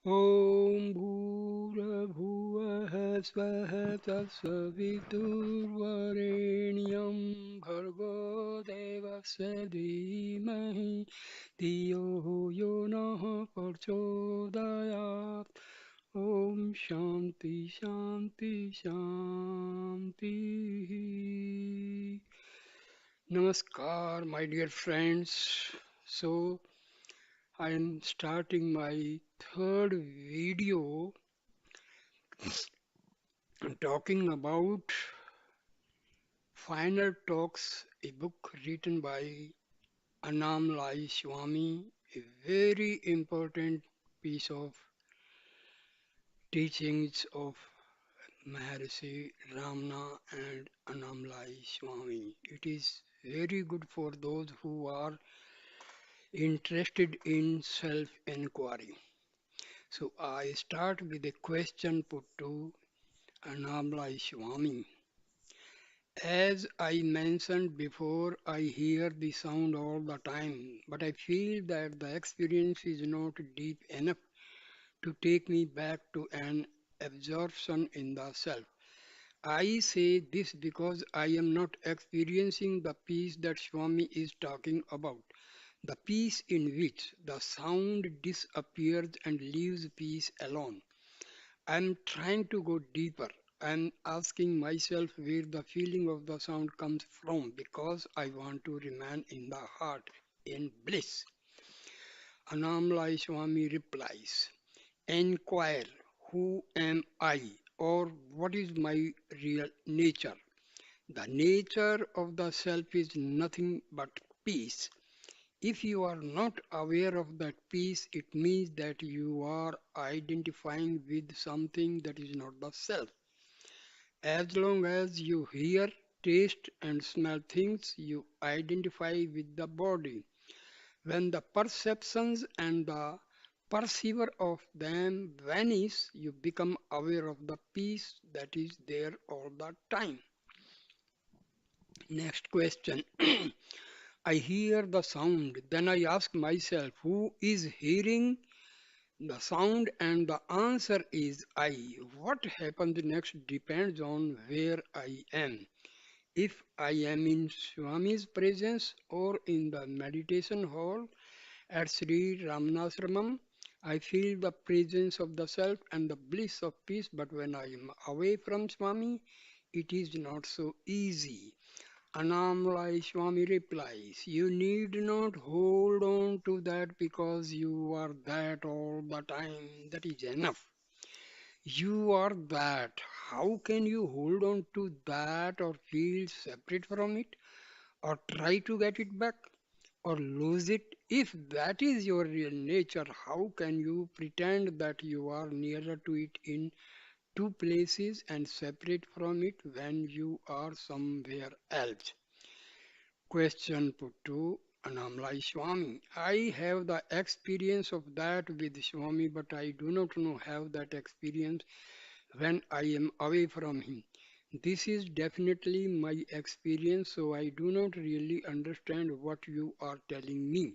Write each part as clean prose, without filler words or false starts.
ॐ भूर्भुवः स्वः तत्सवितुर्वरेण्यं भर्गो देवस्य धीमहि धियो यो नः प्रचोदयात् ॐ शान्ति शान्ति शान्तिः Namaskar, my dear friends. So, I am starting my third video talking about Final Talks, a book written by Annamalai Swami, a very important piece of teachings of Maharshi Ramana and Annamalai Swami. It is very good for those who are interested in self inquiry. So I start with a question put to Annamalai Swami. As I mentioned before, I hear the sound all the time, but I feel that the experience is not deep enough to take me back to an absorption in the self. I say this because I am not experiencing the peace that Swami is talking about, the peace in which the sound disappears and leaves peace alone. I'm trying to go deeper. I'm asking myself where the feeling of the sound comes from because I want to remain in the heart in bliss. Annamalai Swami replies, Inquire, who am I or what is my real nature? The nature of the self is nothing but peace. If you are not aware of that peace, it means that you are identifying with something that is not the self. As long as you hear, taste, and smell things, you identify with the body. When the perceptions and the perceiver of them vanish, you become aware of the peace that is there all the time. Next question. I hear the sound, then I ask myself, who is hearing the sound? And the answer is I. What happens next depends on where I am. If I am in Swami's presence or in the meditation hall at Sri Ramanashramam, I feel the presence of the self and the bliss of peace. But when I am away from Swami, it is not so easy. Annamalai Swami replies, You need not hold on to that because you are that all the time. That is enough. You are that. How can you hold on to that or feel separate from it or try to get it back or lose it? If that is your real nature, how can you pretend that you are nearer to it in two places and separate from it when you are somewhere else? Question put to Annamalai Swami. I have the experience of that with Swami, but I do not know have that experience when I am away from him. This is definitely my experience, so I do not really understand what you are telling me.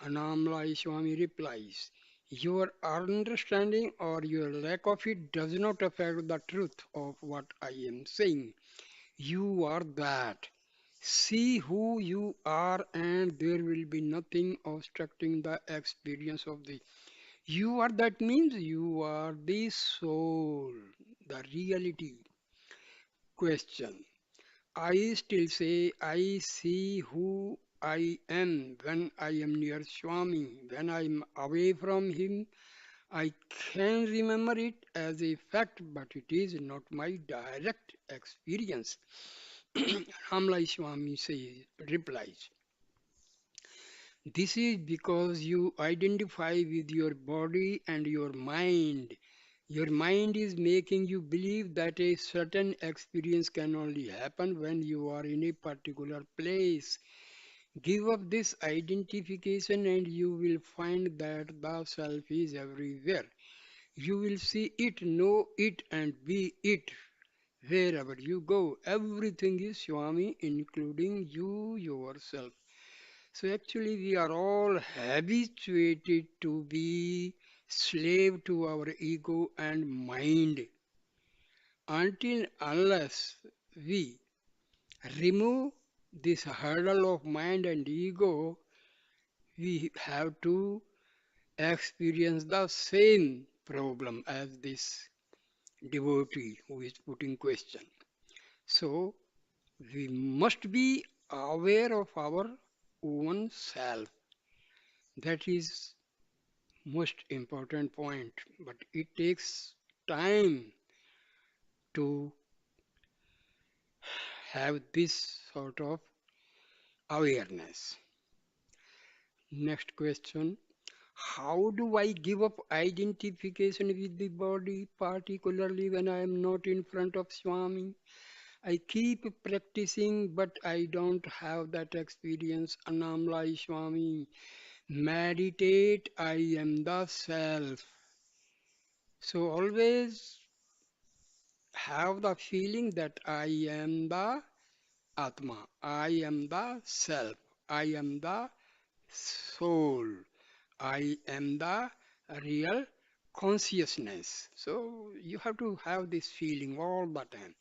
Annamalai Swami replies, Your understanding or your lack of it does not affect the truth of what I am saying. You are that. See who you are, and there will be nothing obstructing the experience of the you are. That means you are the soul, the reality. Question. I still say I see who I am when I am near Swami. When I am away from him, I can remember it as a fact, but it is not my direct experience. Ramlai Swami says, replies, This is because you identify with your body and your mind. Your mind is making you believe that a certain experience can only happen when you are in a particular place. Give up this identification and you will find that the self is everywhere. You will see it, know it, and be it. Wherever you go, everything is Swami, including you yourself. So actually, we are all habituated to be slave to our ego and mind. Until unless we remove this hurdle of mind and ego, we have to experience the same problem as this devotee who is putting question. So we must be aware of our own self. That is most important point. But it takes time to have this sort of awareness. Next question. How do I give up identification with the body, particularly when I am not in front of Swami? I keep practicing, but I don't have that experience. Annamalai Swami. Meditate, I am the self. So always have the feeling that I am the Atma, I am the self, I am the soul, I am the real consciousness. So you have to have this feeling all the time.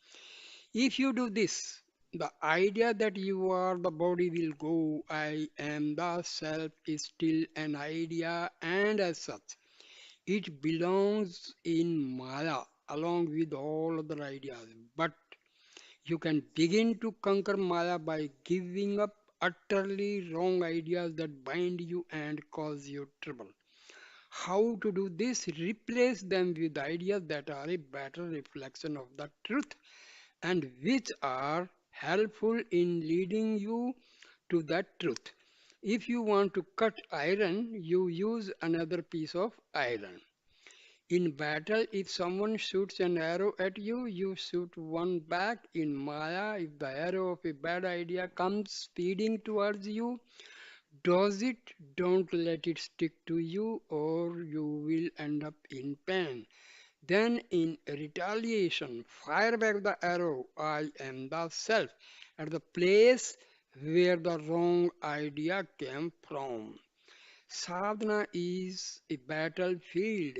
If you do this, the idea that you are the body will go, I am the self is still an idea, and as such, it belongs in Maya along with all other ideas. But you can begin to conquer Maya by giving up utterly wrong ideas that bind you and cause you trouble. How to do this? Replace them with ideas that are a better reflection of the truth and which are helpful in leading you to that truth. If you want to cut iron, you use another piece of iron. In battle, if someone shoots an arrow at you, you shoot one back. In Maya, if the arrow of a bad idea comes speeding towards you, dodge it, don't let it stick to you, or you will end up in pain. Then, in retaliation, fire back the arrow, I am the self, at the place where the wrong idea came from. Sadhana is a battlefield.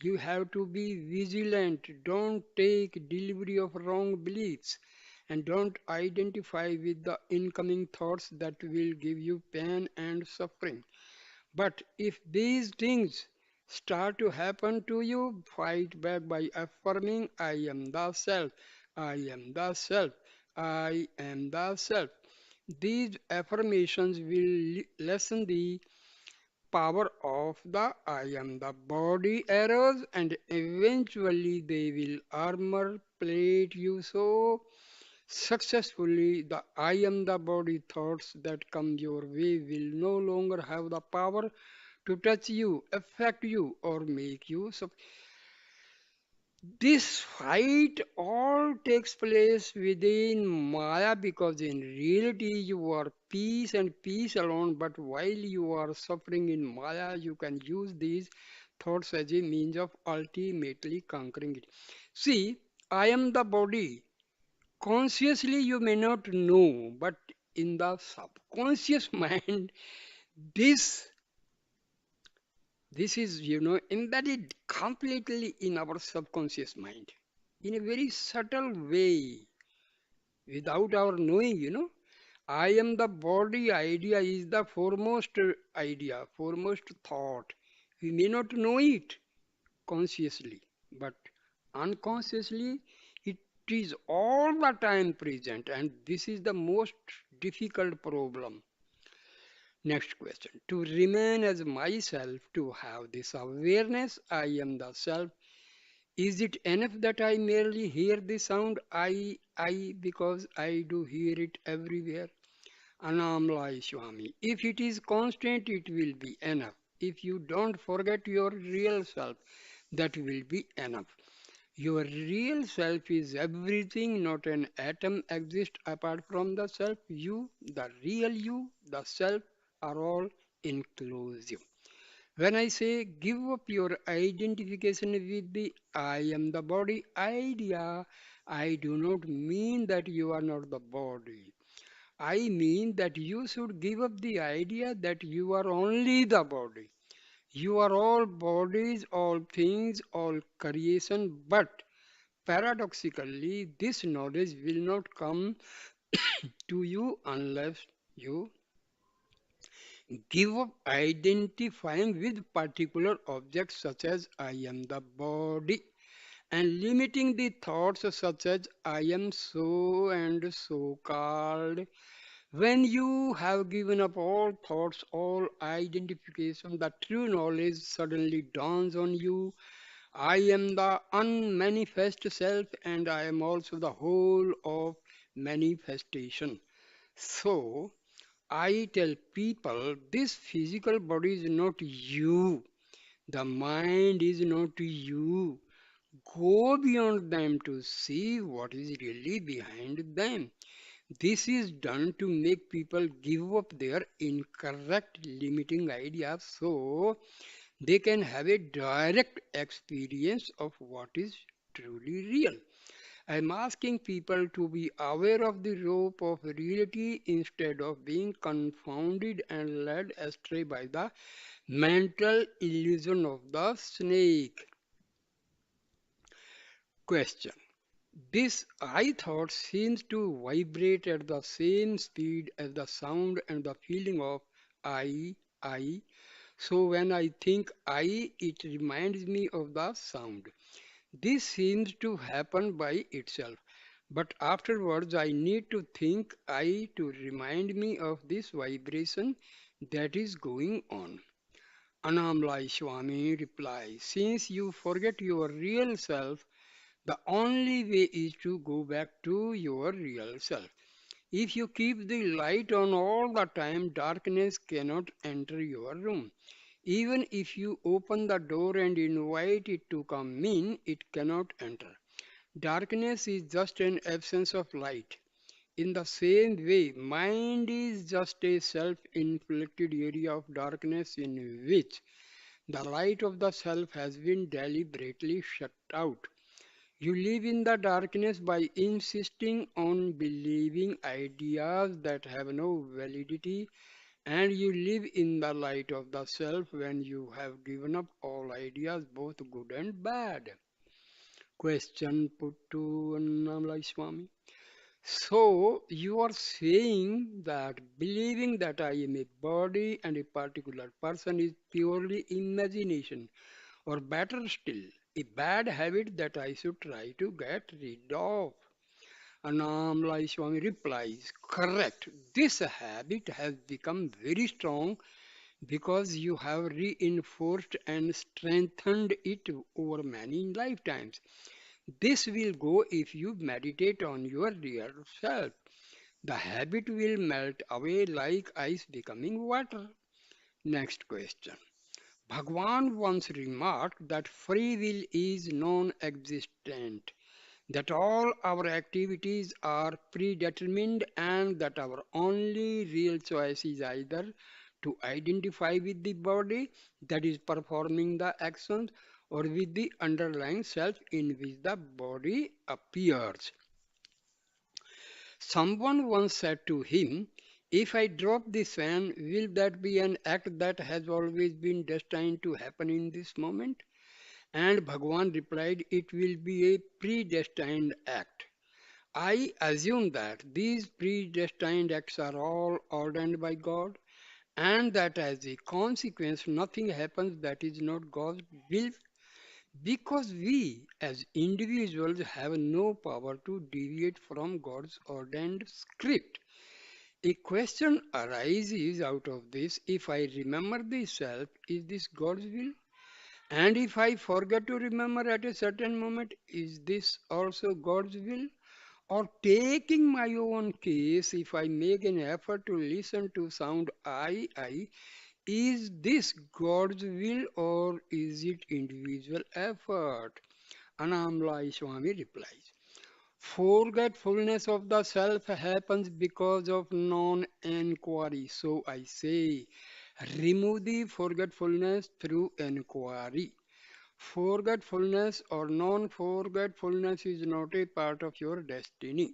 You have to be vigilant. Don't take delivery of wrong beliefs and don't identify with the incoming thoughts that will give you pain and suffering. But if these things start to happen to you, fight back by affirming, I am the self, I am the self, I am the self. These affirmations will lessen the power of the I am the body arrows, and eventually they will armor plate you so successfully the I am the body thoughts that come your way will no longer have the power to touch you, affect you, or make you suffer. This fight all takes place within Maya because in reality you are peace and peace alone. But while you are suffering in Maya, you can use these thoughts as a means of ultimately conquering it. See, I am the body. Consciously, you may not know, but in the subconscious mind, this this is, embedded completely in our subconscious mind in a very subtle way without our knowing. I am the body idea is the foremost idea, foremost thought. We may not know it consciously, but unconsciously it is all the time present, and this is the most difficult problem. Next question. To remain as myself, to have this awareness, I am the self. Is it enough that I merely hear the sound because I do hear it everywhere? Annamalai Swami. If it is constant, it will be enough. If you don't forget your real self, that will be enough. Your real self is everything, not an atom exists apart from the self. You, the real you, the self are all inclusive. When I say give up your identification with the I am the body idea, I do not mean that you are not the body. I mean that you should give up the idea that you are only the body. You are all bodies, all things, all creation, but paradoxically, this knowledge will not come to you unless you give up identifying with particular objects such as I am the body and limiting the thoughts such as I am so and so called. When you have given up all thoughts, all identification, the true knowledge suddenly dawns on you. I am the unmanifest self and I am also the whole of manifestation. So, I tell people this physical body is not you. The mind is not you. Go beyond them to see what is really behind them. This is done to make people give up their incorrect limiting ideas so they can have a direct experience of what is truly real. I'm asking people to be aware of the rope of reality instead of being confounded and led astray by the mental illusion of the snake. Question. This I thought seems to vibrate at the same speed as the sound and the feeling of I. So when I think I, it reminds me of the sound. This seems to happen by itself. But afterwards, I need to think I to remind me of this vibration that is going on. Annamalai Swami replies, since you forget your real self, the only way is to go back to your real self. If you keep the light on all the time, darkness cannot enter your room. Even if you open the door and invite it to come in, it cannot enter. Darkness is just an absence of light. In the same way, mind is just a self-inflicted area of darkness in which the light of the self has been deliberately shut out. You live in the darkness by insisting on believing ideas that have no validity, and you live in the light of the self when you have given up all ideas, both good and bad. Question put to Annamalai Swami. So, you are saying that believing that I am a body and a particular person is purely imagination, or better still, a bad habit that I should try to get rid of. Annamalai Swami replies, correct. This habit has become very strong because you have reinforced and strengthened it over many lifetimes. This will go if you meditate on your real self. The habit will melt away like ice becoming water. Next question. Bhagwan once remarked that free will is non existent, that all our activities are predetermined, and that our only real choice is either to identify with the body that is performing the actions or with the underlying self in which the body appears. Someone once said to him, if I drop this fan, will that be an act that has always been destined to happen in this moment? And Bhagwan replied, it will be a predestined act. I assume that these predestined acts are all ordained by God, and that as a consequence, nothing happens that is not God's will, because we as individuals have no power to deviate from God's ordained script. A question arises out of this, if I remember the self, is this God's will? And if I forget to remember at a certain moment, is this also God's will? Or taking my own case, if I make an effort to listen to sound I, is this God's will or is it individual effort? Annamalai Swami replies, forgetfulness of the self happens because of non-enquiry. So I say, remove the forgetfulness through enquiry. Forgetfulness or non forgetfulness is not a part of your destiny.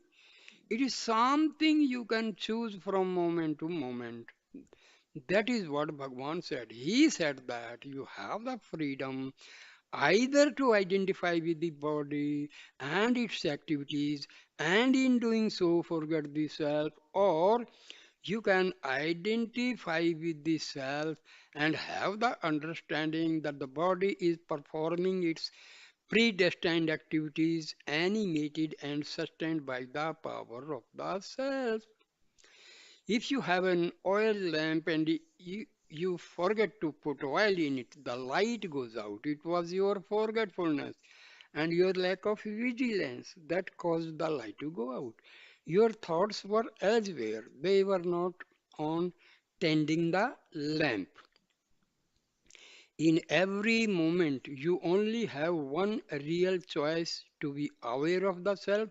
It is something you can choose from moment to moment. That is what Bhagwan said. He said that you have the freedom either to identify with the body and its activities, and in doing so forget the self, or you can identify with the self and have the understanding that the body is performing its predestined activities animated and sustained by the power of the self. If you have an oil lamp and you forget to put oil in it, the light goes out. It was your forgetfulness and your lack of vigilance that caused the light to go out. Your thoughts were elsewhere, they were not on tending the lamp. In every moment, you only have one real choice to be aware of the self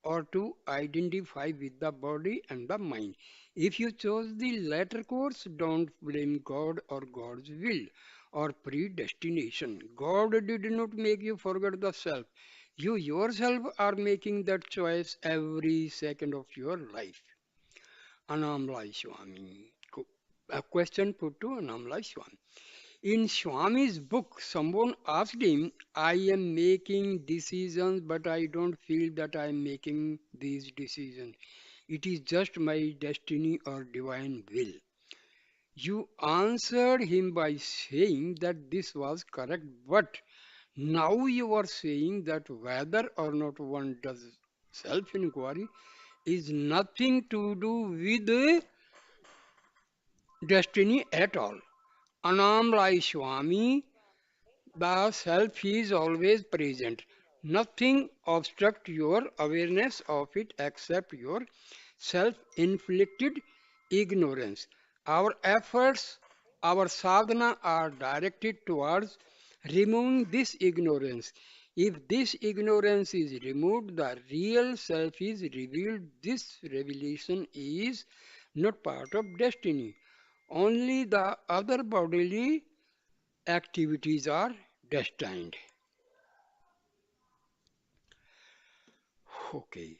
or to identify with the body and the mind. If you chose the latter course, don't blame God or God's will or predestination. God did not make you forget the self. You yourself are making that choice every second of your life. Annamalai Swami. A question put to Annamalai Swami. In Swami's book, someone asked him, I am making decisions, but I don't feel that I am making these decisions. It is just my destiny or divine will. You answered him by saying that this was correct, but now you are saying that whether or not one does self inquiry is nothing to do with destiny at all. Annamalai Swami, the self is always present. Nothing obstructs your awareness of it except your self inflicted ignorance. Our efforts, our sadhana are directed towards removing this ignorance. If this ignorance is removed, the real self is revealed. This revelation is not part of destiny. Only the other bodily activities are destined. Okay.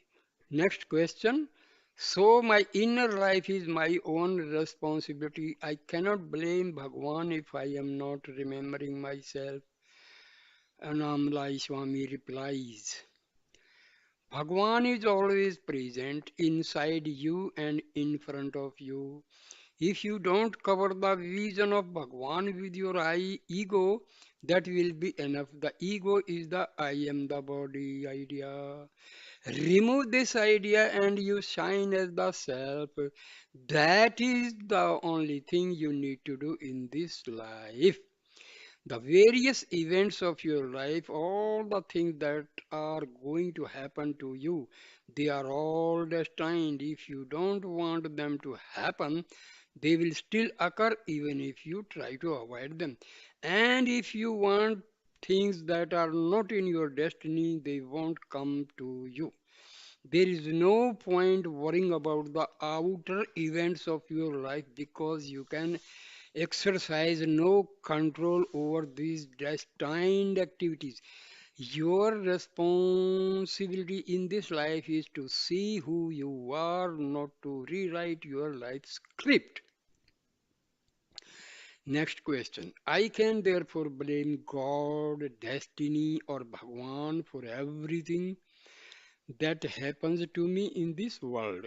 Next question. So my inner life is my own responsibility. I cannot blame Bhagwan if I am not remembering myself. Annamalai Swami replies. Bhagwan is always present inside you and in front of you. If you don't cover the vision of Bhagwan with your ego, that will be enough. The ego is the I am the body idea. Remove this idea and you shine as the self. That is the only thing you need to do in this life. The various events of your life, all the things that are going to happen to you, they are all destined. If you don't want them to happen, they will still occur even if you try to avoid them. And if you want things that are not in your destiny, they won't come to you. There is no point worrying about the outer events of your life because you can exercise no control over these destined activities. Your responsibility in this life is to see who you are, not to rewrite your life script. Next question. I can therefore blame God, destiny, or Bhagwan for everything that happens to me in this world.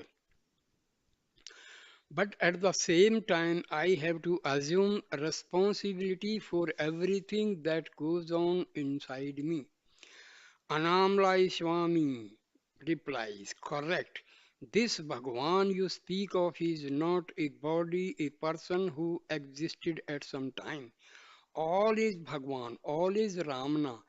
But at the same time, I have to assume responsibility for everything that goes on inside me. Annamalai Swami replies, correct. This Bhagwan you speak of is not a body, a person who existed at some time. All is Bhagwan, all is Ramana.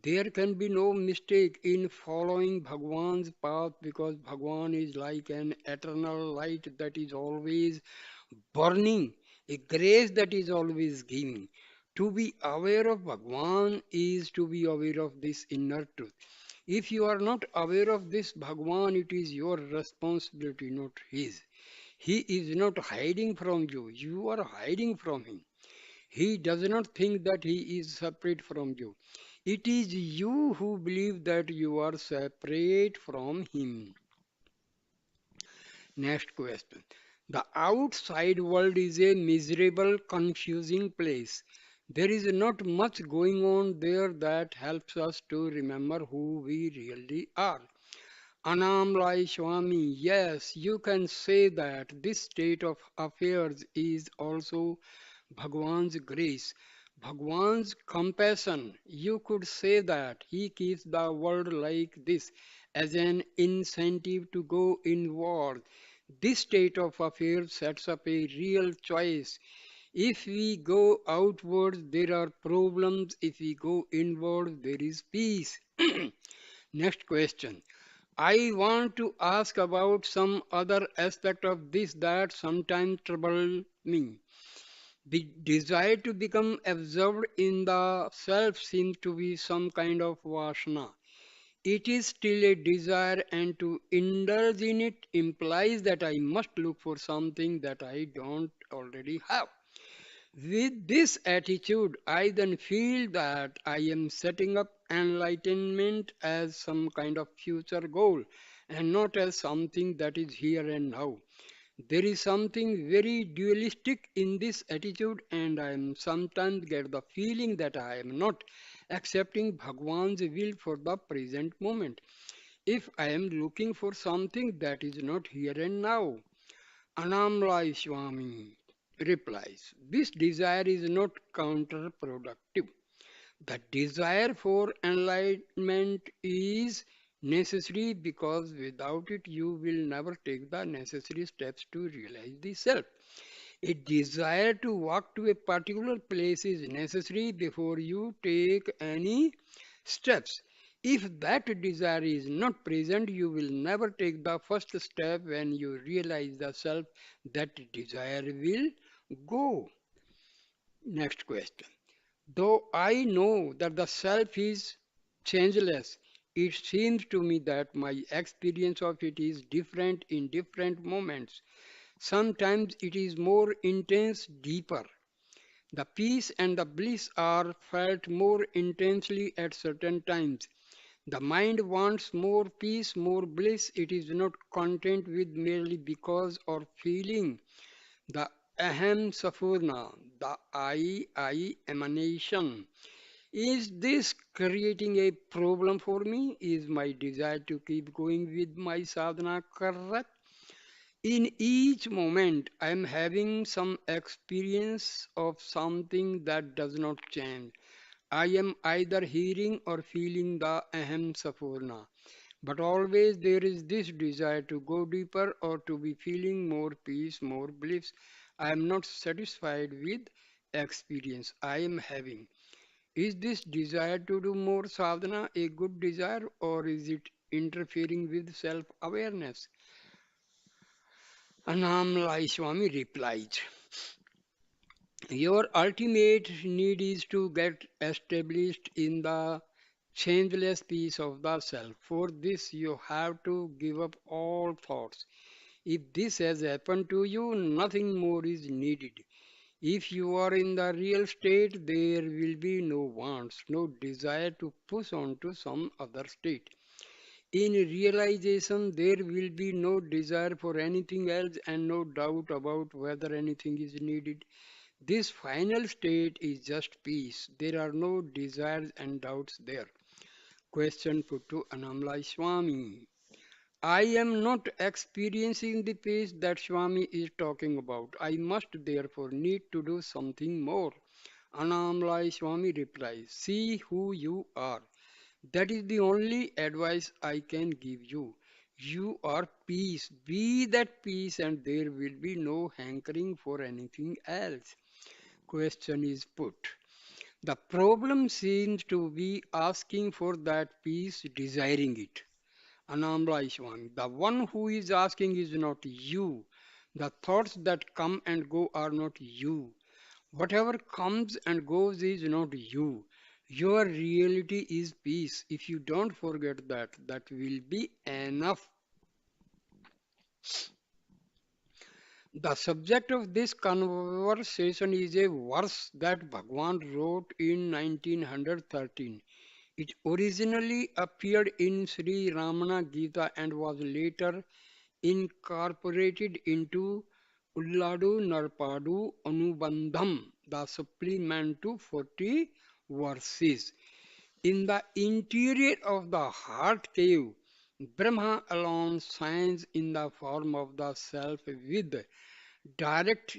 There can be no mistake in following Bhagwan's path because Bhagwan is like an eternal light that is always burning, a grace that is always giving. To be aware of Bhagwan is to be aware of this inner truth. If you are not aware of this Bhagwan, it is your responsibility, not his. He is not hiding from you, you are hiding from him. He does not think that he is separate from you. It is you who believe that you are separate from him. Next question. The outside world is a miserable, confusing place. There is not much going on there that helps us to remember who we really are. Annamalai Swami, yes, you can say that this state of affairs is also Bhagwan's grace, Bhagwan's compassion. You could say that he keeps the world like this as an incentive to go inward. This state of affairs sets up a real choice. If we go outward, there are problems. If we go inward, there is peace. Next question. I want to ask about some other aspect of this that sometimes trouble me. The desire to become absorbed in the self seems to be some kind of vasana. It is still a desire, and to indulge in it implies that I must look for something that I don't already have. With this attitude, I then feel that I am setting up enlightenment as some kind of future goal and not as something that is here and now. There is something very dualistic in this attitude, and I am sometimes get the feeling that I am not accepting Bhagwan's will for the present moment. If I am looking for something that is not here and now, Annamalai Swami replies, this desire is not counterproductive. The desire for enlightenment is necessary because without it you will never take the necessary steps to realize the self. A desire to walk to a particular place is necessary before you take any steps. If that desire is not present, you will never take the first step when you realize the self that desire will go. Next question. Though I know that the self is changeless, it seems to me that my experience of it is different in different moments. Sometimes it is more intense, deeper. The peace and the bliss are felt more intensely at certain times. The mind wants more peace, more bliss. It is not content with merely because or feeling. The aham safurna, the I emanation. Is this creating a problem for me? Is my desire to keep going with my sadhana correct? In each moment, I am having some experience of something that does not change. I am either hearing or feeling the aham sapurna. But always there is this desire to go deeper or to be feeling more peace, more bliss. I am not satisfied with experience I am having. Is this desire to do more sadhana a good desire or is it interfering with self awareness? Annamalai Swami replied, your ultimate need is to get established in the changeless peace of the self. For this, you have to give up all thoughts. If this has happened to you, nothing more is needed. If you are in the real state, there will be no wants, no desire to push on to some other state. In realization, there will be no desire for anything else and no doubt about whether anything is needed. This final state is just peace. There are no desires and doubts there. Question put to Annamalai Swami. I am not experiencing the peace that Swami is talking about. I must therefore need to do something more. Annamalai Swami replies, see who you are. That is the only advice I can give you. You are peace. Be that peace, and there will be no hankering for anything else. Question is put. The problem seems to be asking for that peace, desiring it. Annamalai Swami. The one who is asking is not you. The thoughts that come and go are not you. Whatever comes and goes is not you. Your reality is peace. If you don't forget that, that will be enough. The subject of this conversation is a verse that Bhagwan wrote in 1913. It originally appeared in Sri Ramana Gita and was later incorporated into Ulladu Narpadu Anubandham, the supplement to 40 verses. In the interior of the heart cave, Brahma alone shines in the form of the self with direct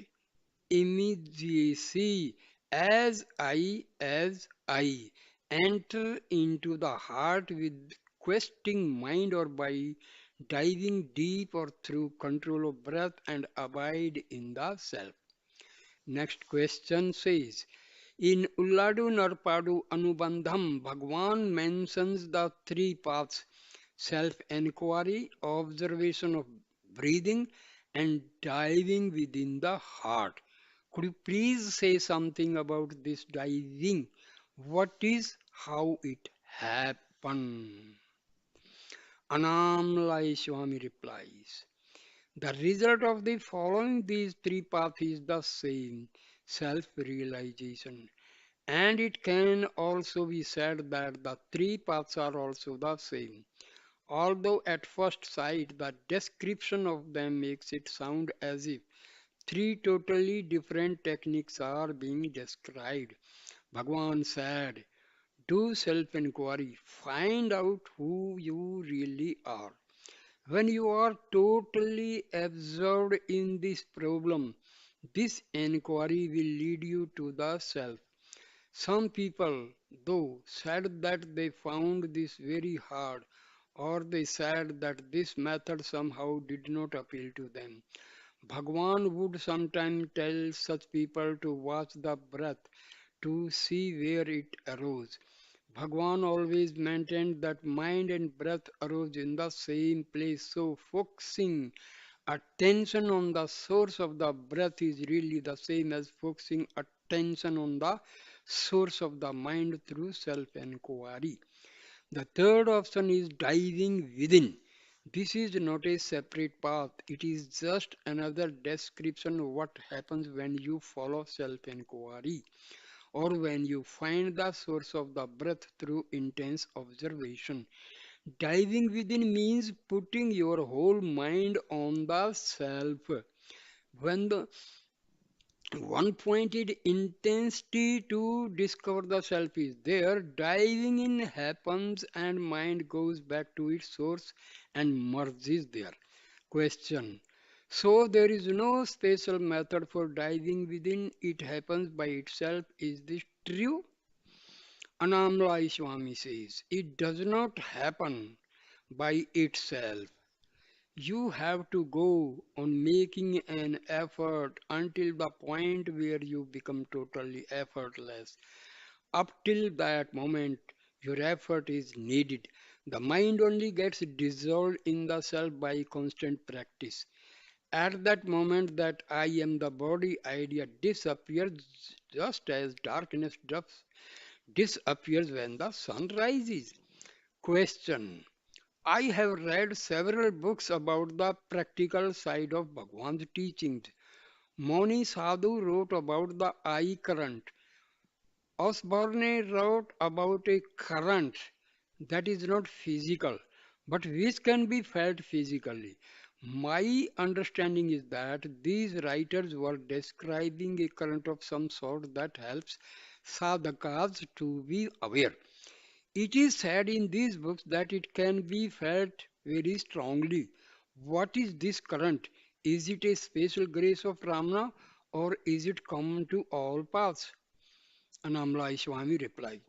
immediacy as I enter into the heart with questing mind or by diving deep or through control of breath and abide in the self. Next question says, in Ulladu Narpadu Anubandham, Bhagwan mentions the three paths self enquiry, observation of breathing, and diving within the heart. Could you please say something about this diving? What is, how it happened? Annamalai Swami replies. The result of the following these three paths is the same self-realization. And it can also be said that the three paths are also the same. Although at first sight the description of them makes it sound as if three totally different techniques are being described. Bhagwan said, do self-inquiry, find out who you really are. When you are totally absorbed in this problem, this inquiry will lead you to the self. Some people, though, said that they found this very hard, or they said that this method somehow did not appeal to them. Bhagwan would sometimes tell such people to watch the breath to see where it arose. Bhagwan always maintained that mind and breath arose in the same place, so focusing attention on the source of the breath is really the same as focusing attention on the source of the mind through self-inquiry. The third option is diving within. This is not a separate path, it is just another description of what happens when you follow self-inquiry or when you find the source of the breath through intense observation. Diving within means putting your whole mind on the self. When the one pointed intensity to discover the self is there, diving in happens and mind goes back to its source and merges there. Question. So there is no special method for diving within, it happens by itself. Is this true? Annamalai Swami says, it does not happen by itself. You have to go on making an effort until the point where you become totally effortless. Up till that moment, your effort is needed. The mind only gets dissolved in the self by constant practice. At that moment, that I am the body idea disappears just as darkness disappears when the sun rises. Question. I have read several books about the practical side of Bhagwan's teachings. Moni Sadhu wrote about the eye current. Osborne wrote about a current that is not physical but which can be felt physically. My understanding is that these writers were describing a current of some sort that helps sadhakas to be aware. It is said in these books that it can be felt very strongly. What is this current? Is it a special grace of Ramana or is it common to all paths? Annamalai Swami replied,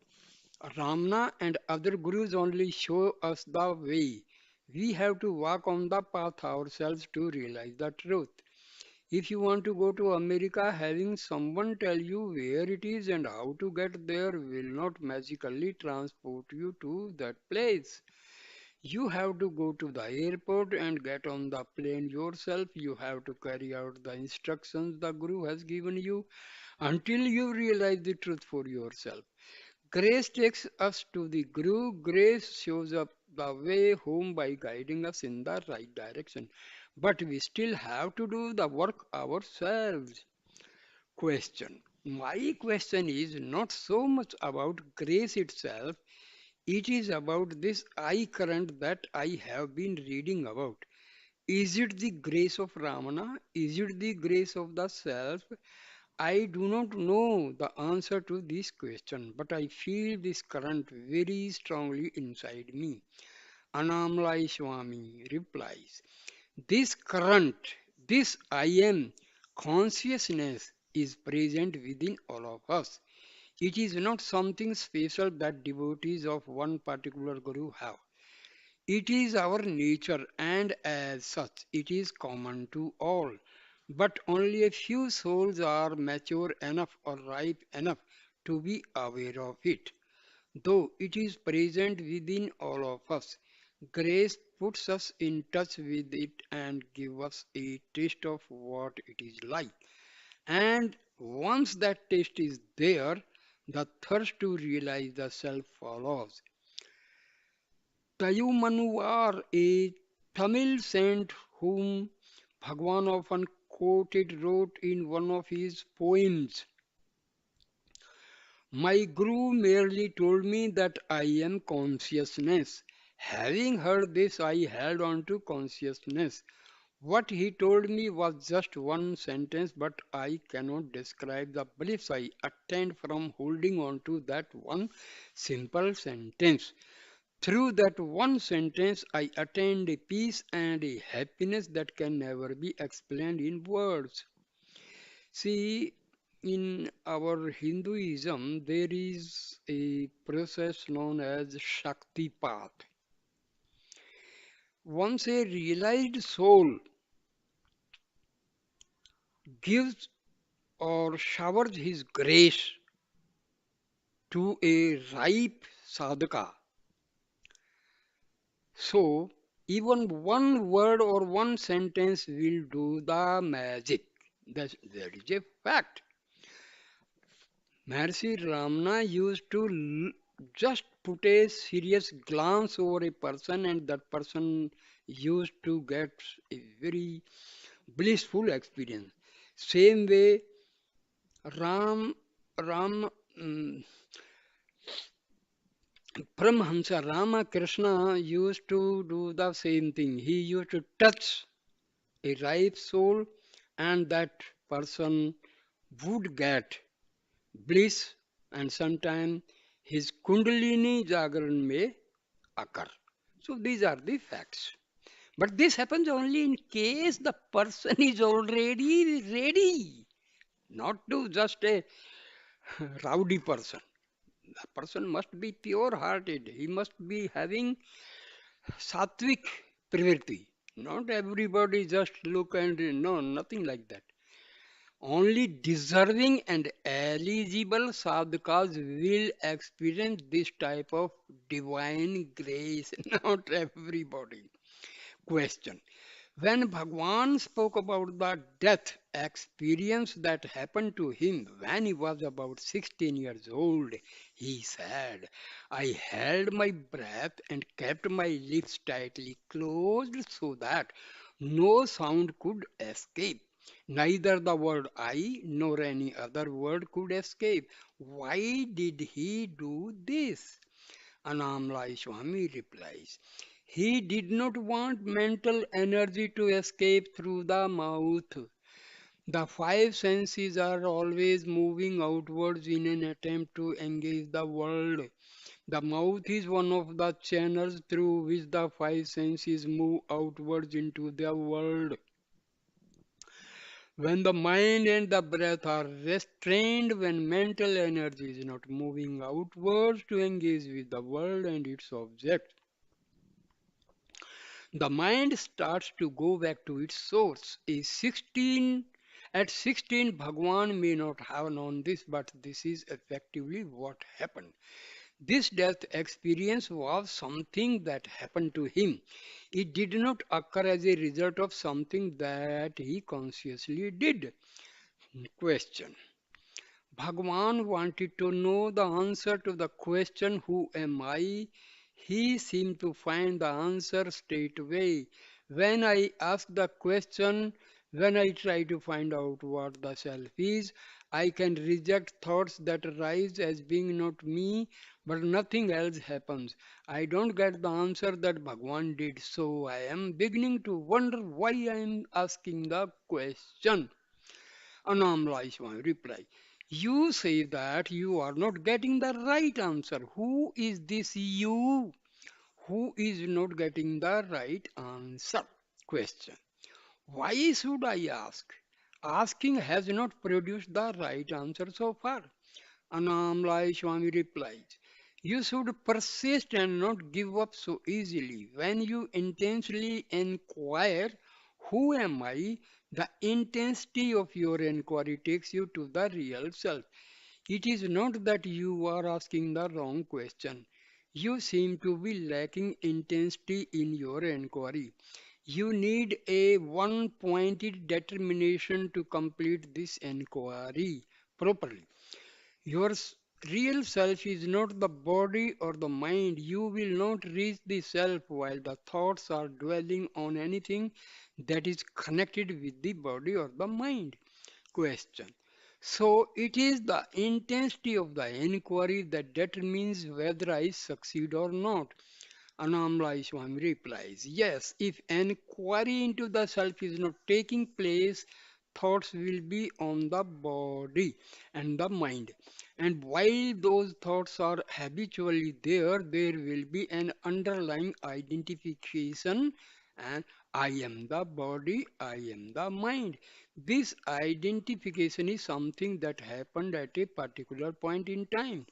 Ramana and other gurus only show us the way. We have to walk on the path ourselves to realize the truth. If you want to go to America, having someone tell you where it is and how to get there will not magically transport you to that place. You have to go to the airport and get on the plane yourself. You have to carry out the instructions the Guru has given you until you realize the truth for yourself. Grace takes us to the Guru. Grace shows up the way home by guiding us in the right direction. But we still have to do the work ourselves. Question. My question is not so much about grace itself, it is about this eye current that I have been reading about. Is it the grace of Ramana? Is it the grace of the self? I do not know the answer to this question, but I feel this current very strongly inside me. Annamalai Swami replies, this current, this I am consciousness is present within all of us. It is not something special that devotees of one particular guru have. It is our nature, and as such, it is common to all. But only a few souls are mature enough or ripe enough to be aware of it. Though it is present within all of us, grace puts us in touch with it and gives us a taste of what it is like. And once that taste is there, the thirst to realize the self follows. Tayumanuvar, a Tamil saint whom Bhagwan often quoted, wrote in one of his poems, my guru merely told me that I am consciousness. Having heard this, I held on to consciousness. What he told me was just one sentence, but I cannot describe the bliss I attained from holding on to that one simple sentence. Through that one sentence, I attained a peace and a happiness that can never be explained in words. See, in our Hinduism, there is a process known as Shakti Path. Once a realized soul gives or showers his grace to a ripe sadhaka, so even one word or one sentence will do the magic. That is a fact. Maharshi Ramana used to just put a serious glance over a person, and that person used to get a very blissful experience. Same way, Ram, Ram, mm, Paramahamsa Ramakrishna used to do the same thing. He used to touch a ripe soul, and that person would get bliss, and sometimes his Kundalini Jagran may occur. So these are the facts. But this happens only in case the person is already ready, not to just a rowdy person. The person must be pure hearted. He must be having sattvic pravritti. Not everybody just look and no, nothing like that. Only deserving and eligible sadhakas will experience this type of divine grace, not everybody. Question. When Bhagwan spoke about the death experience that happened to him when he was about 16 years old, he said, I held my breath and kept my lips tightly closed so that no sound could escape. Neither the word I nor any other word could escape. Why did he do this? Annamalai Swami replies, he did not want mental energy to escape through the mouth. The five senses are always moving outwards in an attempt to engage the world. The mouth is one of the channels through which the five senses move outwards into the world. When the mind and the breath are restrained, when mental energy is not moving outwards to engage with the world and its object, the mind starts to go back to its source. At 16, Bhagwan may not have known this, but this is effectively what happened. This death experience was something that happened to him. It did not occur as a result of something that he consciously did. Question. Bhagwan wanted to know the answer to the question, who am I? He seemed to find the answer straight away. When I ask the question, when I try to find out what the self is, I can reject thoughts that arise as being not me, but nothing else happens. I don't get the answer that Bhagwan did, so I am beginning to wonder why I am asking the question. Annamalai Swami reply. You say that you are not getting the right answer. Who is this you who is not getting the right answer? Question. Why should I ask? Asking has not produced the right answer so far. Annamalai Swami replies, you should persist and not give up so easily. When you intensely inquire, who am I? The intensity of your inquiry takes you to the real self. It is not that you are asking the wrong question. You seem to be lacking intensity in your inquiry. You need a one pointed determination to complete this inquiry properly. Your real self is not the body or the mind. You will not reach the self while the thoughts are dwelling on anything that is connected with the body or the mind. Question. So it is the intensity of the inquiry that determines whether I succeed or not. Annamalai Swami replies, yes, if inquiry into the self is not taking place, thoughts will be on the body and the mind. And while those thoughts are habitually there, there will be an underlying identification and I am the body, I am the mind. This identification is something that happened at a particular point in time.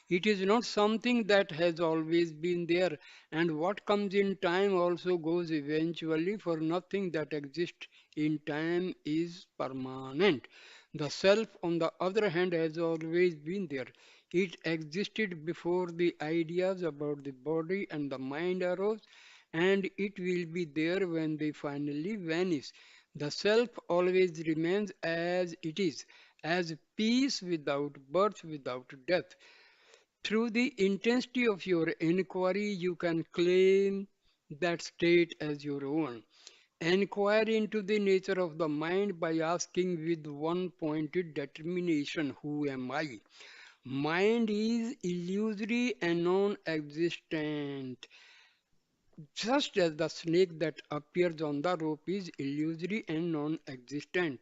It is not something that has always been there, and what comes in time also goes eventually, for nothing that exists in time is permanent. The self, on the other hand, has always been there. It existed before the ideas about the body and the mind arose, and it will be there when they finally vanish. The self always remains as it is, as peace without birth, without death. Through the intensity of your inquiry, you can claim that state as your own. Inquire into the nature of the mind by asking with one pointed determination, who am I? Mind is illusory and non existent. Just as the snake that appears on the rope is illusory and non existent.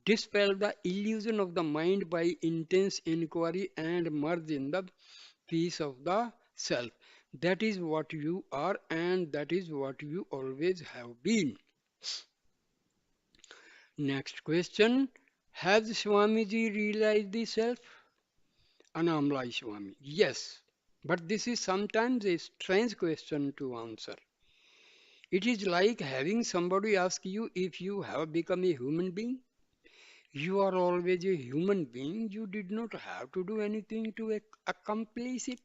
Dispel the illusion of the mind by intense inquiry and merge in the peace of the self. That is what you are, and that is what you always have been. Next question. Has Swamiji realized the self? Annamalai Swami. Yes. But this is sometimes a strange question to answer. It is like having somebody ask you if you have become a human being. You are always a human being. You did not have to do anything to accomplish it.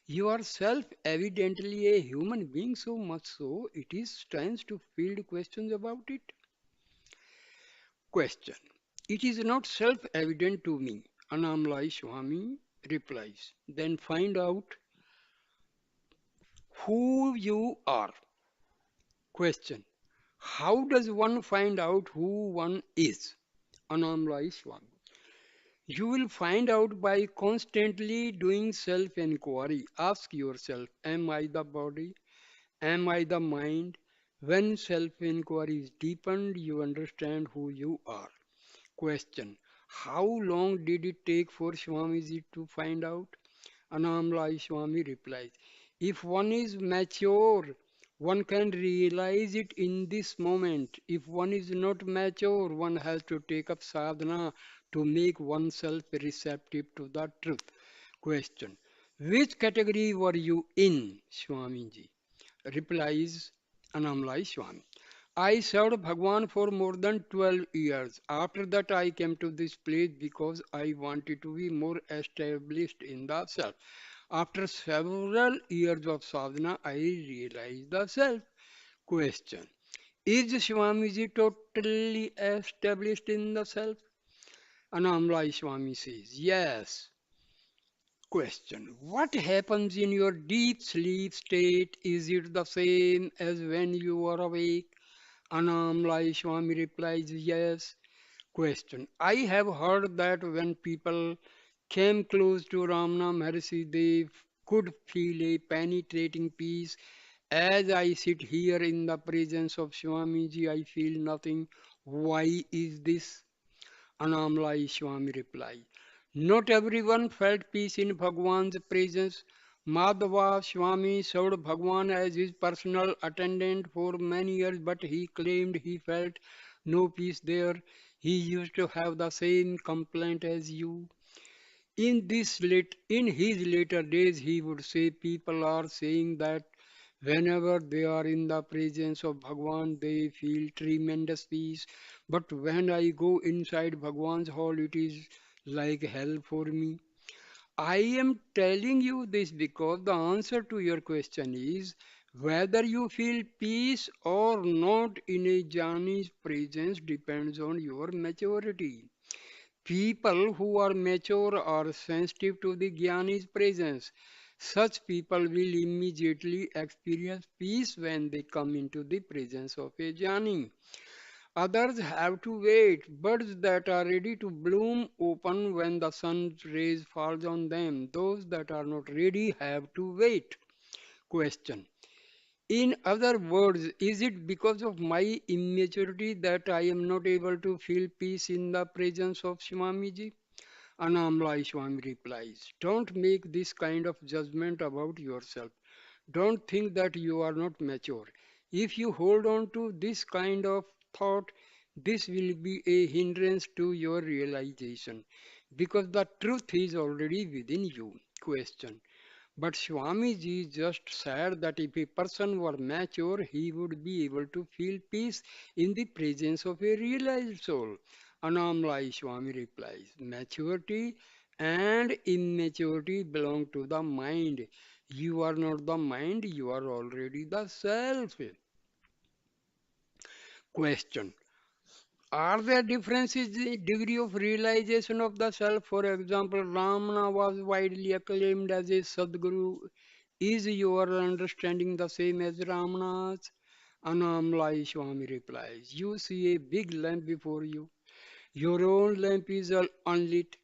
You are self-evidently a human being, so much so it is strange to field questions about it. Question. It is not self-evident to me. Annamalai Swami replies. Then find out who you are. Question. How does one find out who one is? Annamalai Swami. You will find out by constantly doing self-inquiry. Ask yourself, am I the body? Am I the mind? When self-inquiry is deepened, you understand who you are. Question. How long did it take for Swamiji to find out? Annamalai Swami replies, if one is mature, one can realize it in this moment. If one is not mature, one has to take up sadhana to make oneself receptive to the truth. Question. Which category were you in, Swamiji? Replies Annamalai Swami. I served Bhagwan for more than 12 years. After that, I came to this place because I wanted to be more established in the self. After several years of sadhana, I realized the self. Question. Is Swamiji totally established in the self? Annamalai Swami says, yes. Question. What happens in your deep sleep state? Is it the same as when you are awake? Annamalai Swami replies, yes. Question. I have heard that when people came close to Ramana Maharshi, they could feel a penetrating peace. As I sit here in the presence of Swamiji, I feel nothing. Why is this? Annamalai Swami replied. Not everyone felt peace in Bhagwan's presence. Madhava Swami served Bhagwan as his personal attendant for many years, but he claimed he felt no peace there. He used to have the same complaint as you. In his later days, he would say people are saying that whenever they are in the presence of Bhagwan, they feel tremendous peace. But when I go inside Bhagwan's hall, it is like hell for me. I am telling you this because the answer to your question is whether you feel peace or not in a jnani's presence depends on your maturity. People who are mature are sensitive to the Jnani's presence. Such people will immediately experience peace when they come into the presence of a Jnani. Others have to wait. Birds that are ready to bloom open when the sun's rays falls on them. Those that are not ready have to wait. Question. In other words, is it because of my immaturity that I am not able to feel peace in the presence of Swamiji? Annamalai Swami replies, don't make this kind of judgment about yourself. Don't think that you are not mature. If you hold on to this kind of thought, this will be a hindrance to your realization because the truth is already within you. Question. But Swamiji just said that if a person were mature, he would be able to feel peace in the presence of a realized soul. Annamalai Swami replies, maturity and immaturity belong to the mind. You are not the mind, you are already the self. Question. Are there differences in degree of realization of the self? For example, Ramana was widely acclaimed as a Sadguru. Is your understanding the same as Ramana's? Annamalai Swami replies, you see a big lamp before you. Your own lamp is unlit.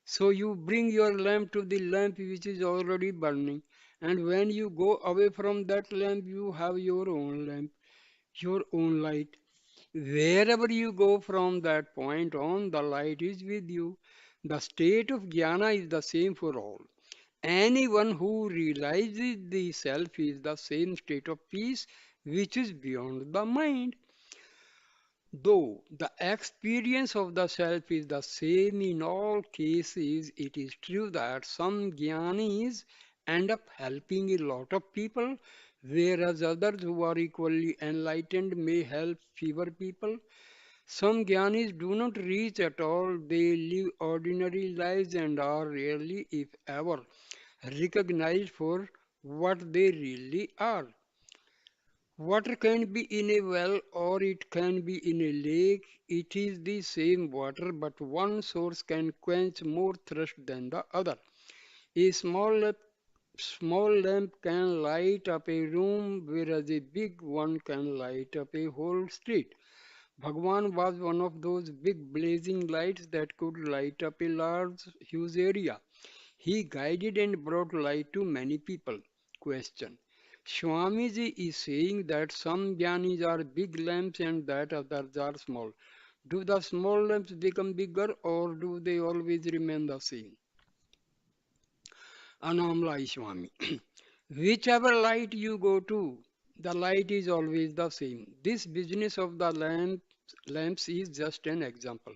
So you bring your lamp to the lamp which is already burning. And when you go away from that lamp, you have your own lamp, your own light. Wherever you go from that point on, the light is with you. The state of jnana is the same for all. Anyone who realizes the self is the same state of peace which is beyond the mind. Though the experience of the self is the same in all cases, it is true that some jnanis end up helping a lot of people, whereas others who are equally enlightened may help fewer people. Some jnanis do not reach at all, they live ordinary lives and are rarely, if ever, recognized for what they really are. Water can be in a well or it can be in a lake. It is the same water, but one source can quench more thirst than the other. A small lamp can light up a room, whereas a big one can light up a whole street. Bhagwan was one of those big blazing lights that could light up a large, huge area. He guided and brought light to many people. Question. Swamiji is saying that some jnanis are big lamps and that others are small. Do the small lamps become bigger or do they always remain the same? Annamalai Swami. Whichever light you go to, the light is always the same. This business of the lamps is just an example.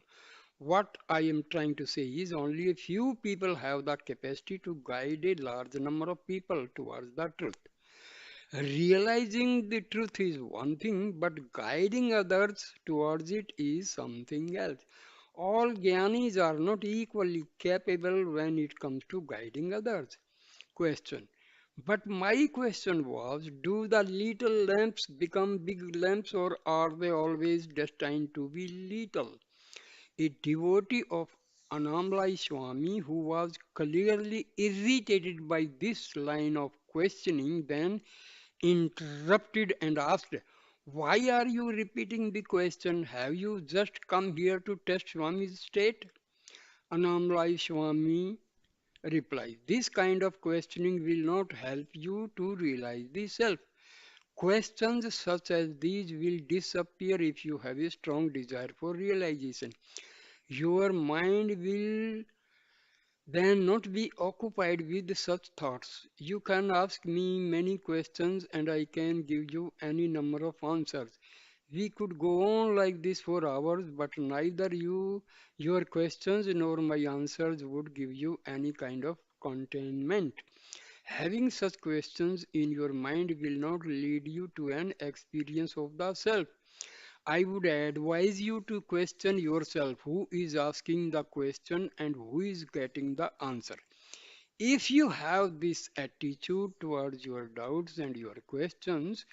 What I am trying to say is only a few people have the capacity to guide a large number of people towards the truth. Realizing the truth is one thing, but guiding others towards it is something else. All jnanis are not equally capable when it comes to guiding others. Question. But my question was, do the little lamps become big lamps or are they always destined to be little? A devotee of Annamalai Swami who was clearly irritated by this line of questioning then interrupted and asked, Why are you repeating the question? Have you just come here to test Swami's state? Annamalai Swami replies, this kind of questioning will not help you to realize the self. Questions such as these will disappear if you have a strong desire for realization. Your mind will then not be occupied with such thoughts. You can ask me many questions and I can give you any number of answers. We could go on like this for hours, but neither your questions nor my answers would give you any kind of contentment. Having such questions in your mind will not lead you to an experience of the self. I would advise you to question yourself who is asking the question and who is getting the answer. If you have this attitude towards your doubts and your questions,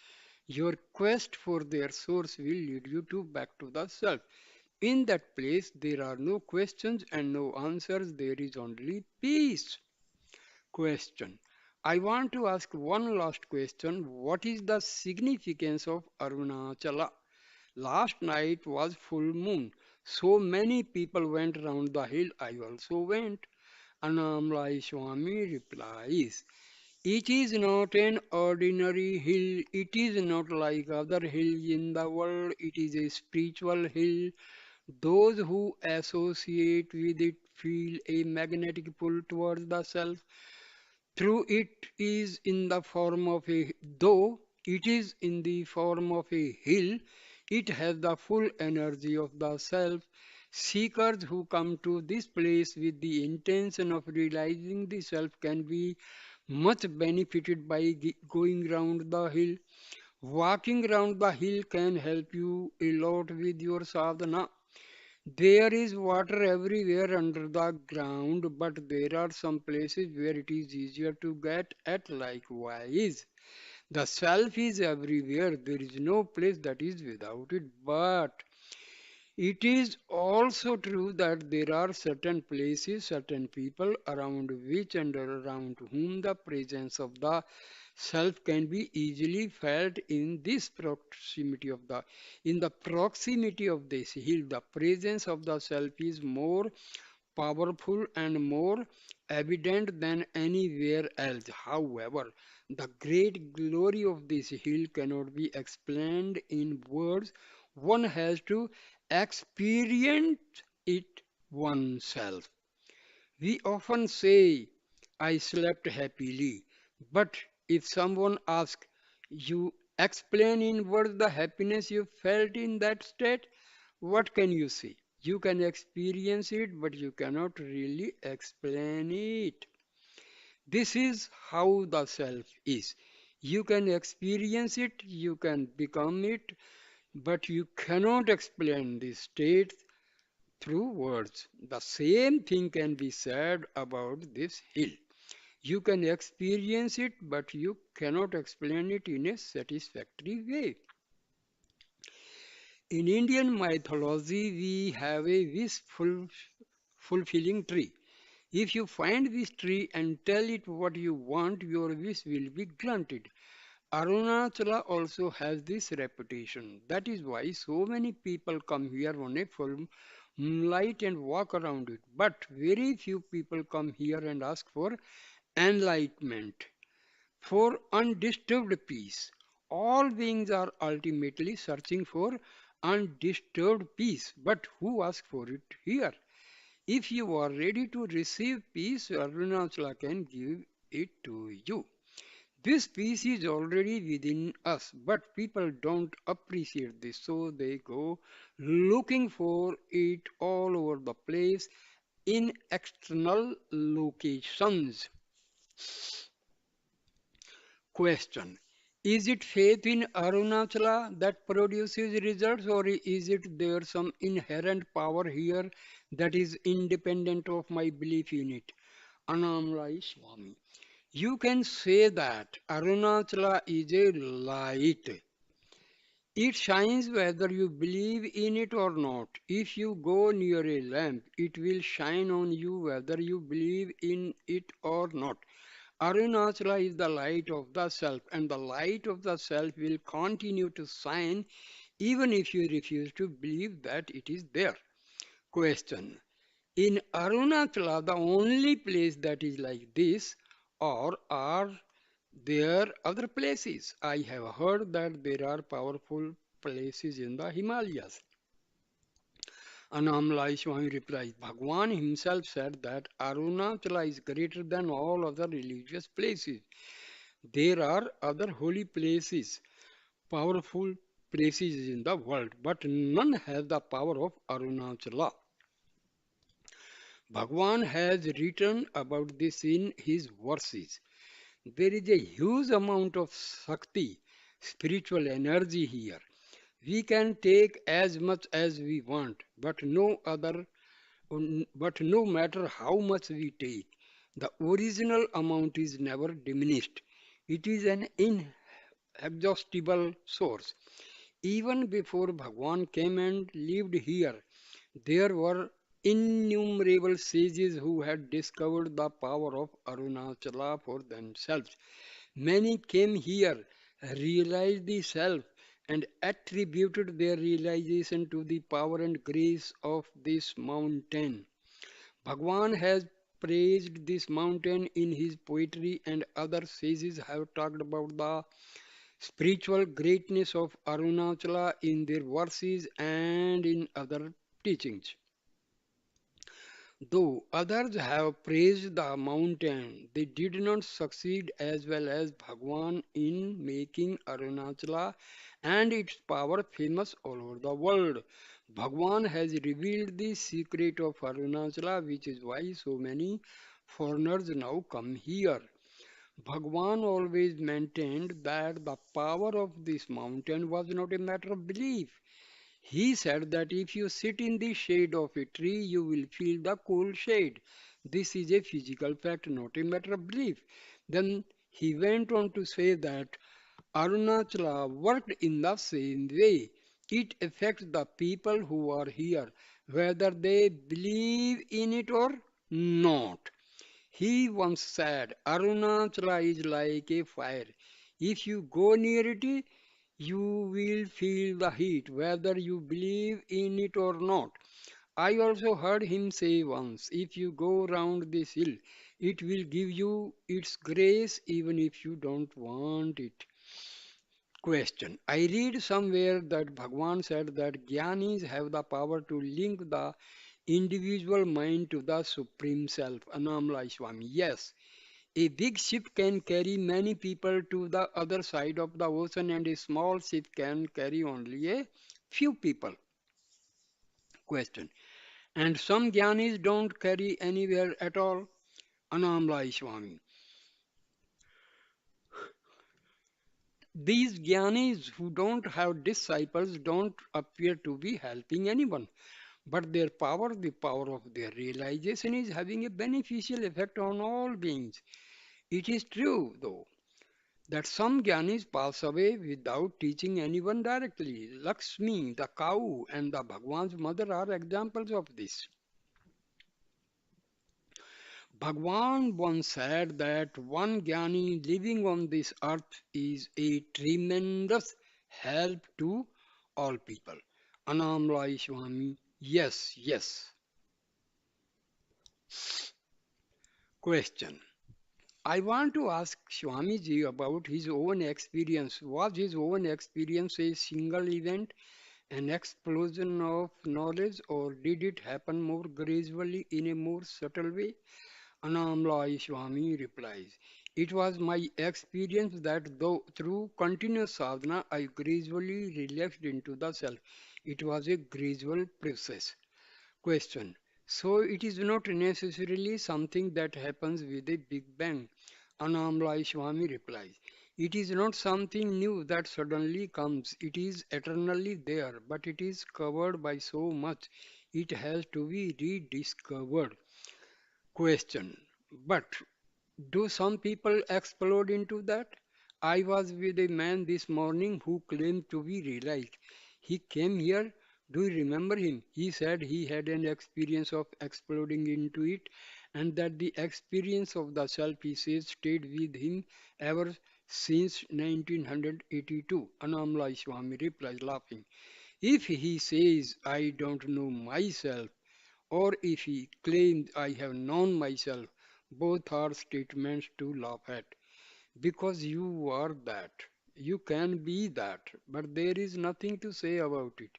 your quest for their source will lead you to back to the self. In that place, there are no questions and no answers, there is only peace. Question. I want to ask one last question. What is the significance of Arunachala? Last night was full moon. So many people went round the hill. I also went. Annamalai Swami replies, it is not an ordinary hill. It is not like other hills in the world. It is a spiritual hill. Those who associate with it feel a magnetic pull towards the self. Through it is in the form of a though it is in the form of a hill, it has the full energy of the self. Seekers who come to this place with the intention of realizing the self can be much benefited by going round the hill. Walking round the hill can help you a lot with your sadhana. There is water everywhere under the ground, but there are some places where it is easier to get at. Likewise, the self is everywhere. There is no place that is without it. But it is also true that there are certain places, certain people around which and around whom the presence of the self can be easily felt in the proximity of this hill. The presence of the self is more powerful and more evident than anywhere else. However, the great glory of this hill cannot be explained in words. One has to experience it oneself. We often say, I slept happily, but if someone asks, you explain in words the happiness you felt in that state, what can you say? You can experience it, but you cannot really explain it. This is how the self is. You can experience it, you can become it, but you cannot explain this state through words. The same thing can be said about this hill. You can experience it, but you cannot explain it in a satisfactory way. In Indian mythology, we have a fulfilling tree. If you find this tree and tell it what you want, your wish will be granted. Arunachala also has this reputation. That is why so many people come here on a full moonlight and walk around it. But very few people come here and ask for enlightenment, for undisturbed peace. All beings are ultimately searching for undisturbed peace. But who asks for it here? If you are ready to receive peace, Arunachala can give it to you. This peace is already within us, but people don't appreciate this, so they go looking for it all over the place in external locations. Question. Is it faith in Arunachala that produces results, or is it there some inherent power here that is independent of my belief in it? Annamalai Swami. You can say that Arunachala is a light. It shines whether you believe in it or not. If you go near a lamp, it will shine on you whether you believe in it or not. Arunachala is the light of the self, and the light of the self will continue to shine even if you refuse to believe that it is there. Question. In Arunachala, the only place that is like this, or are there other places? I have heard that there are powerful places in the Himalayas. Annamalai Swami replies, Bhagwan himself said that Arunachala is greater than all other religious places. There are other holy places, powerful places in the world, but none has the power of Arunachala. Bhagwan has written about this in his verses. There is a huge amount of Shakti, spiritual energy here. We can take as much as we want, but no matter how much we take, the original amount is never diminished. It is an inexhaustible source. Even before Bhagwan came and lived here, there were innumerable sages who had discovered the power of Arunachala for themselves. Many came here, realized the self, and attributed their realization to the power and grace of this mountain. Bhagwan has praised this mountain in his poetry, and other sages have talked about the spiritual greatness of Arunachala in their verses and in other teachings. Though others have praised the mountain, they did not succeed as well as Bhagwan in making Arunachala and its power famous all over the world. Bhagwan has revealed the secret of Arunachala, which is why so many foreigners now come here. Bhagwan always maintained that the power of this mountain was not a matter of belief. He said that if you sit in the shade of a tree, you will feel the cool shade. This is a physical fact, not a matter of belief. Then he went on to say that Arunachala worked in the same way. It affects the people who are here, whether they believe in it or not. He once said, Arunachala is like a fire. If you go near it, you will feel the heat, whether you believe in it or not. I also heard him say once, if you go round this hill, it will give you its grace even if you don't want it. Question. I read somewhere that Bhagwan said that Gyanis have the power to link the individual mind to the Supreme Self. Annamalai Swami. Yes, a big ship can carry many people to the other side of the ocean, and a small ship can carry only a few people. Question. And some Gyanis don't carry anywhere at all. Annamalai Swami. These Gyanis who don't have disciples don't appear to be helping anyone. But their power, the power of their realization, is having a beneficial effect on all beings. It is true, though, that some Gyanis pass away without teaching anyone directly. Lakshmi, the cow, and the Bhagwan's mother are examples of this. Bhagwan once said that one Gyani living on this earth is a tremendous help to all people. Annamalai Swami, yes, yes. Question. I want to ask Swamiji about his own experience. Was his own experience a single event, an explosion of knowledge, or did it happen more gradually in a more subtle way? Annamalai Swami replies, it was my experience that though through continuous sadhana I gradually relaxed into the self. It was a gradual process. Question. So it is not necessarily something that happens with a big bang. Annamalai Swami replies, it is not something new that suddenly comes. It is eternally there, but it is covered by so much. It has to be rediscovered. Question. But do some people explode into that? I was with a man this morning who claimed to be realized. He came here. Do you remember him? He said he had an experience of exploding into it and that the experience of the self, he says, stayed with him ever since 1982. Annamalai Swami replies, laughing. If he says, I don't know myself, or if he claims, I have known myself, both are statements to laugh at. Because you are that. You can be that, but there is nothing to say about it.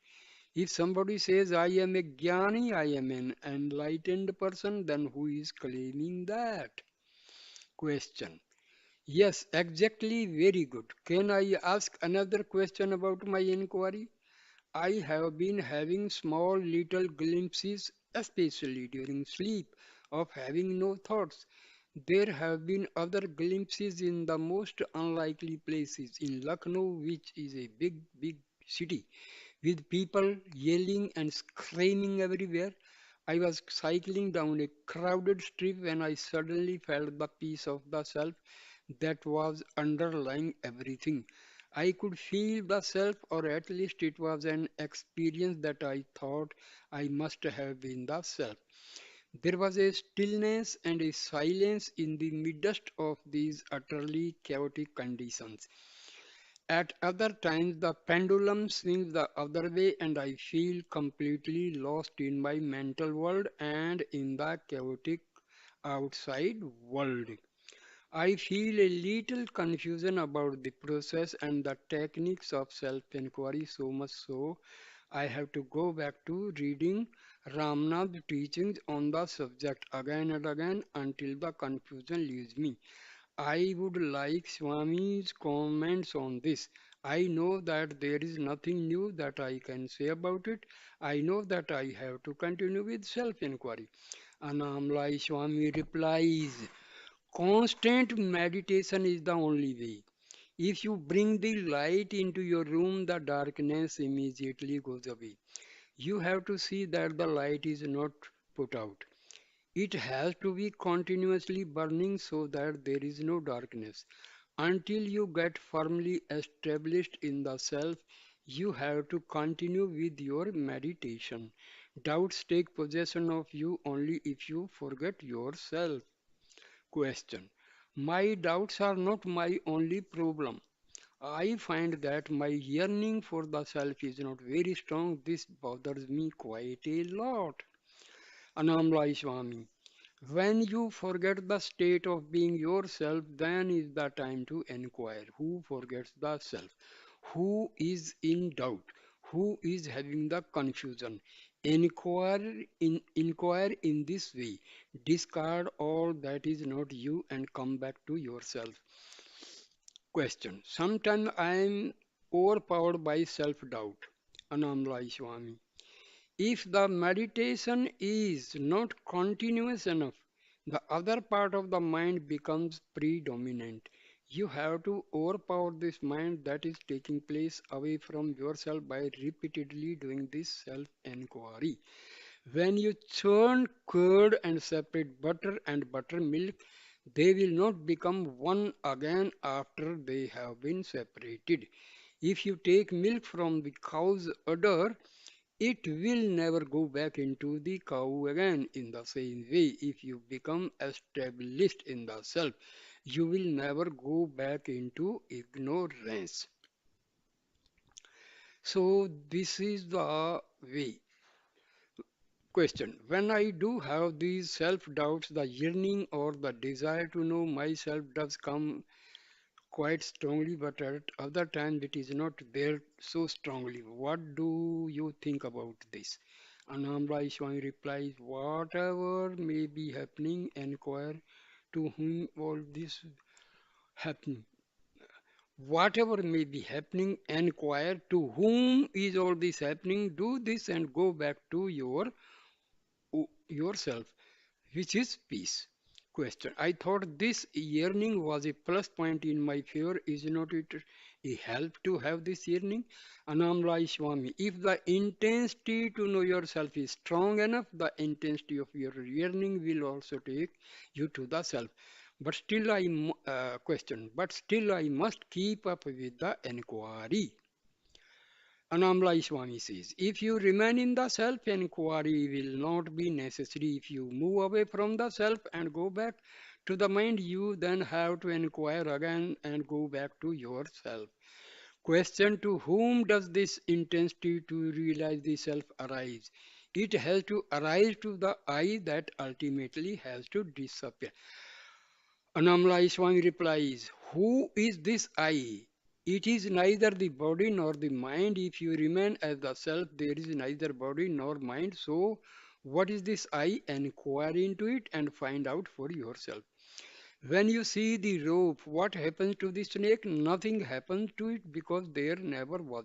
If somebody says, I am a jnani, I am an enlightened person, then who is claiming that? Question. Yes, exactly, very good. Can I ask another question about my inquiry? I have been having small little glimpses, especially during sleep, of having no thoughts. There have been other glimpses in the most unlikely places. In Lucknow, which is a big, big city, with people yelling and screaming everywhere. I was cycling down a crowded street when I suddenly felt the peace of the self that was underlying everything. I could feel the self, or at least it was an experience that I thought I must have been the self. There was a stillness and a silence in the midst of these utterly chaotic conditions. At other times, the pendulum swings the other way, and I feel completely lost in my mental world and in the chaotic outside world. I feel a little confusion about the process and the techniques of self inquiry, so much so I have to go back to reading Ramana's teachings on the subject again and again until the confusion leaves me. I would like Swami's comments on this. I know that there is nothing new that I can say about it. I know that I have to continue with self inquiry. Annamalai Swami replies, constant meditation is the only way. If you bring the light into your room, the darkness immediately goes away. You have to see that the light is not put out. It has to be continuously burning so that there is no darkness. Until you get firmly established in the self, you have to continue with your meditation. Doubts take possession of you only if you forget yourself. Question. My doubts are not my only problem. I find that my yearning for the self is not very strong. This bothers me quite a lot. Annamalai Swami. When you forget the state of being yourself, then is the time to inquire. Who forgets the self? Who is in doubt? Who is having the confusion? Inquire in this way. Discard all that is not you and come back to yourself. Question. Sometimes I am overpowered by self-doubt. Annamalai Swami. If the meditation is not continuous enough, the other part of the mind becomes predominant. You have to overpower this mind that is taking place away from yourself by repeatedly doing this self enquiry. When you churn curd and separate butter and buttermilk, they will not become one again after they have been separated. If you take milk from the cow's udder, it will never go back into the cow again. In the same way, if you become established in the self, you will never go back into ignorance. So, this is the way. Question. When I do have these self doubts, the yearning or the desire to know myself does come quite strongly, but at other times it is not there so strongly. What do you think about this? Anamra Swami replies, whatever may be happening, inquire to whom all this happening. Whatever may be happening, inquire to whom is all this happening. Do this and go back to yourself, which is peace. Question. I thought this yearning was a plus point in my favor. Is not it a help to have this yearning? Anamrai Swami. If the intensity to know yourself is strong enough, the intensity of your yearning will also take you to the self. But still, question. But still, I must keep up with the inquiry. Annamalai Swami says, if you remain in the self, inquiry will not be necessary. If you move away from the self and go back to the mind, you then have to inquire again and go back to yourself. Question: to whom does this intensity to realize the self arise? It has to arise to the I that ultimately has to disappear. Annamalai Swami replies, who is this I? It is neither the body nor the mind. If you remain as the self, there is neither body nor mind. So, what is this I? Inquire into it and find out for yourself. When you see the rope, what happens to the snake? Nothing happens to it because there never was